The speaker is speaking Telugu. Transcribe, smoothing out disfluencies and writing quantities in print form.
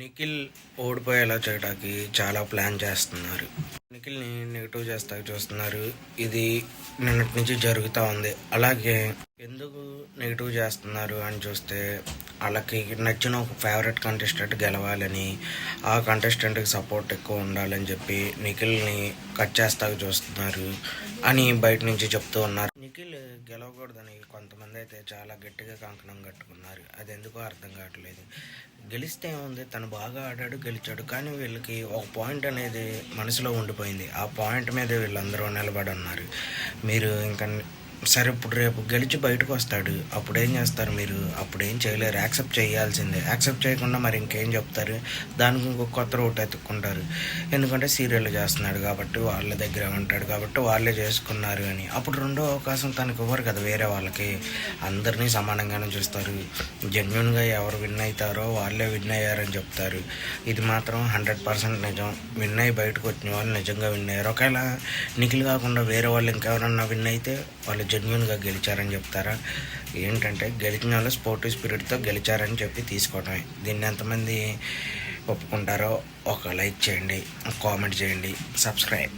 నిఖిల్ ఓడిపోయేలా చేయడానికి చాలా ప్లాన్ చేస్తున్నారు. నిఖిల్ని నెగిటివ్ చేస్తాకి చూస్తున్నారు. ఇది నిన్నటి నుంచి జరుగుతూ ఉంది. అలాగే ఎందుకు నెగిటివ్ చేస్తున్నారు అని చూస్తే, వాళ్ళకి నచ్చిన ఒక ఫేవరెట్ కంటెస్టెంట్ గెలవాలని, ఆ కంటెస్టెంట్కి సపోర్ట్ ఎక్కువ ఉండాలని చెప్పి నిఖిల్ని కట్ చేస్తాకి చూస్తున్నారు అని బయట నుంచి చెప్తూ ఉన్నారు. నిఖిల్ గెలవకూడదని కొంతమంది అయితే చాలా గట్టిగా కంకణం కట్టుకున్నారు. అది ఎందుకో అర్థం కావట్లేదు. గెలిస్తే ఏముంది, తను బాగా ఆడాడు, గెలిచాడు. కానీ వీళ్ళకి ఒక పాయింట్ అనేది మనసులో ఉండిపోయింది. ఆ పాయింట్ మీద వీళ్ళందరూ నిలబడి ఉన్నారు. మీరు ఇంకా సరే, ఇప్పుడు రేపు గెలిచి బయటకు వస్తాడు, అప్పుడు ఏం చేస్తారు మీరు? అప్పుడు ఏం చేయలేరు, యాక్సెప్ట్ చేయాల్సిందే. యాక్సెప్ట్ చేయకుండా మరి ఇంకేం చెప్తారు? దానికి ఇంకొక కొత్త రూట్ ఎత్తుక్కుంటారు. ఎందుకంటే సీరియల్ చేస్తున్నాడు కాబట్టి, వాళ్ళ దగ్గర ఉంటాడు కాబట్టి వాళ్ళే చేసుకున్నారు అని. అప్పుడు రెండో అవకాశం తనకు ఇవ్వరు కదా వేరే వాళ్ళకి. అందరినీ సమానంగానే చూస్తారు. జెన్యున్గా ఎవరు విన్ అవుతారో వాళ్ళే విన్ అయ్యారని చెప్తారు. ఇది మాత్రం 100% నిజం. విన్ అయ్యి బయటకు వచ్చిన వాళ్ళు నిజంగా విన్ అయ్యారు. ఒకవేళ నిఖిల్ కాకుండా వేరే వాళ్ళు ఇంకెవరన్నా విన్ అయితే వాళ్ళు జెన్యున్గా గెలిచారని చెప్తారా? ఏంటంటే గెలిచిన వాళ్ళు స్పోర్టివ్ స్పిరిట్తో గెలిచారని చెప్పి తీసుకోవడమే. దీన్ని ఎంతమంది ఒప్పుకుంటారో ఒక లైక్ చేయండి, కామెంట్ చేయండి, సబ్స్క్రైబ్.